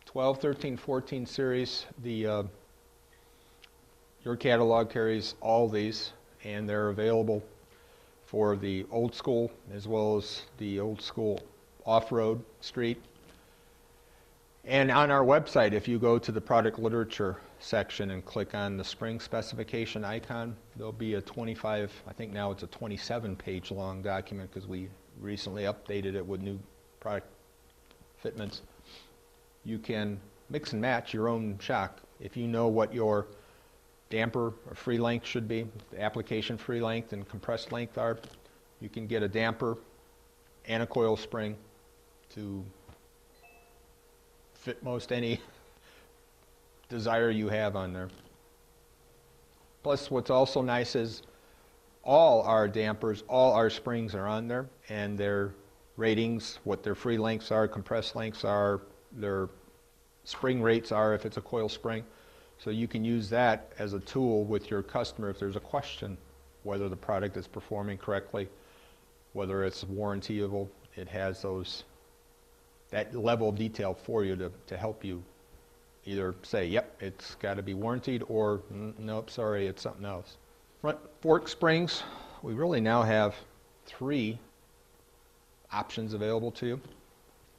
12, 13, 14 series, your catalog carries all these, and they're available for the old school as well as the old school off-road street. And on our website, if you go to the product literature section and click on the spring specification icon, there'll be a 25, I think now it's a 27-page long document because we recently updated it with new product fitments. You can mix and match your own shock. If you know what your damper or free length should be, the application free length and compressed length are, you can get a damper and a coil spring to fit most any desire you have on there. Plus, what's also nice is all our dampers, all our springs are on there, and their ratings, what their free lengths are, compressed lengths are, their spring rates are if it's a coil spring. So you can use that as a tool with your customer if there's a question whether the product is performing correctly, whether it's warrantyable. It has that level of detail for you to help you either say, yep, it's got to be warranted, or nope, sorry, it's something else. Front fork springs, we really now have 3 options available to you.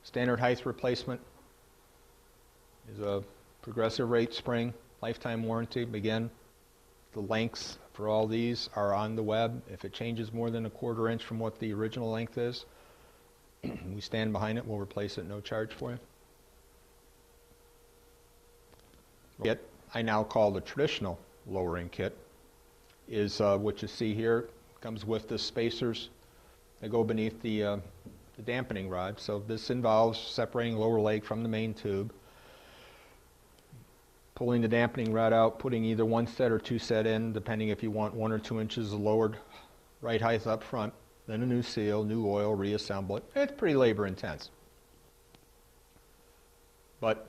Standard height replacement is a progressive rate spring, lifetime warranty. Again, the lengths for all these are on the web. If it changes more than a 1/4 inch from what the original length is, we stand behind it, we'll replace it, no charge for you. Kit, I now call the traditional lowering kit, is what you see here. Comes with the spacers that go beneath the dampening rod. So this involves separating lower leg from the main tube, pulling the dampening rod out, putting either 1 set or 2 set in, depending if you want 1 or 2 inches of lowered right height up front, then a new seal, new oil, reassemble it. It's pretty labor intense. But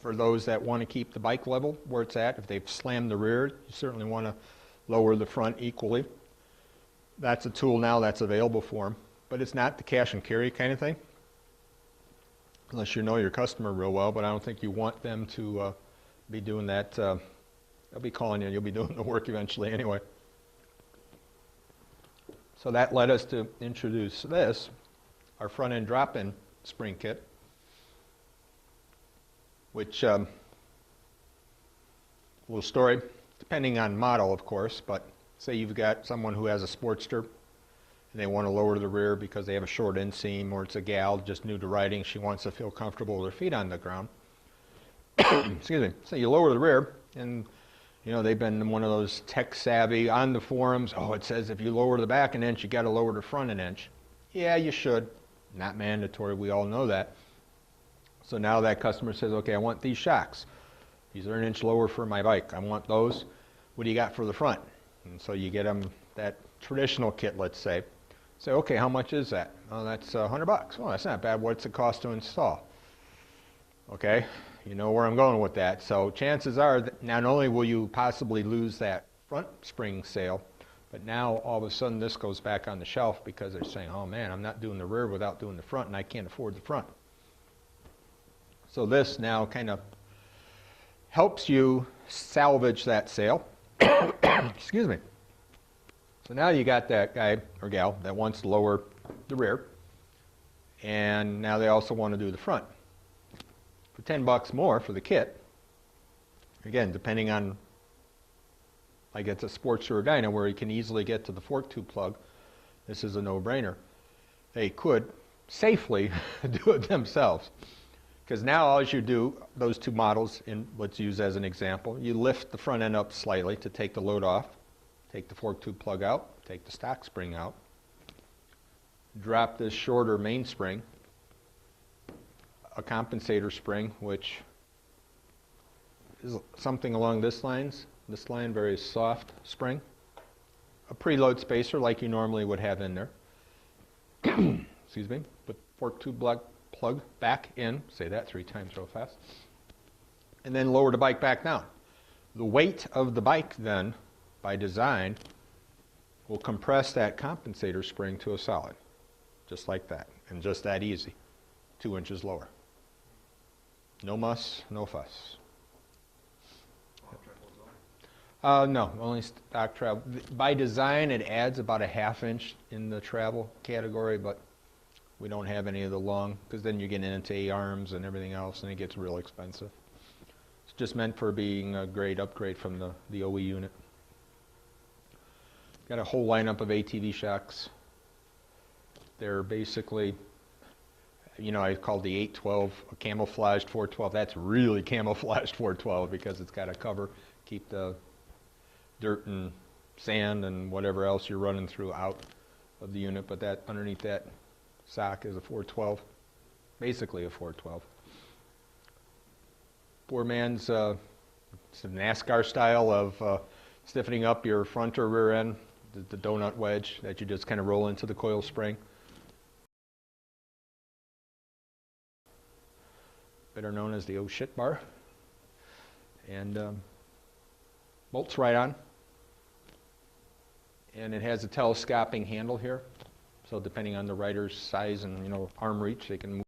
for those that want to keep the bike level where it's at, if they've slammed the rear, you certainly want to lower the front equally. That's a tool now that's available for them. But it's not the cash and carry kind of thing, unless you know your customer real well, but I don't think you want them to be doing that. They'll be calling you, you'll be doing the work eventually anyway. So that led us to introduce this, our front end drop-in spring kit, which little story, depending on model of course, but say you've got someone who has a Sportster and they want to lower the rear because they have a short inseam, or it's a gal just new to riding, she wants to feel comfortable with her feet on the ground. Excuse me. So you lower the rear, and you know they've been one of those tech savvy on the forums. Oh, it says if you lower the back an inch, you got to lower the front an inch. Yeah, you should. Not mandatory. We all know that. So now that customer says, okay, I want these shocks. These are an inch lower for my bike. I want those. What do you got for the front? And so you get them that traditional kit, let's say. Say, okay, how much is that? Oh, that's $100. Oh, that's not bad. What's it cost to install? Okay, you know where I'm going with that. So chances are that not only will you possibly lose that front spring sale, but now all of a sudden this goes back on the shelf because they're saying, oh man, I'm not doing the rear without doing the front, and I can't afford the front. So this now kind of helps you salvage that sale. Excuse me. So now you got that guy or gal that wants to lower the rear, and now they also want to do the front. For $10 more for the kit, again, depending on, like it's a Sportster or Dyna where you can easily get to the fork tube plug, this is a no-brainer. They could safely do it themselves. Because now all you do, those 2 models, let's use as an example, you lift the front end up slightly to take the load off, take the fork tube plug out, take the stock spring out, drop this shorter mainspring, a compensator spring, which is something along this line, very soft spring, a preload spacer like you normally would have in there, excuse me, put fork tube plug back in, say that 3 times real fast, and then lower the bike back down. The weight of the bike then, by design, will compress that compensator spring to a solid, just like that, and just that easy, 2 inches lower. No muss, no fuss. No, only stock travel. By design, it adds about a ½ inch in the travel category, but we don't have any of the long, because then you're getting into A-arms and everything else, and it gets real expensive. It's just meant for being a great upgrade from the OE unit. Got a whole lineup of ATV shocks. They're basically, you know, I called the 812 a camouflaged 412. That's really camouflaged 412 because it's got a cover, keep the dirt and sand and whatever else you're running through out of the unit, but that underneath that sock is a 412, basically a 412. Poor man's it's a NASCAR style of stiffening up your front or rear end, the donut wedge that you just kind of roll into the coil spring. Better known as the oh shit bar. And bolts right on. And it has a telescoping handle here, so depending on the rider's size and arm reach, they can move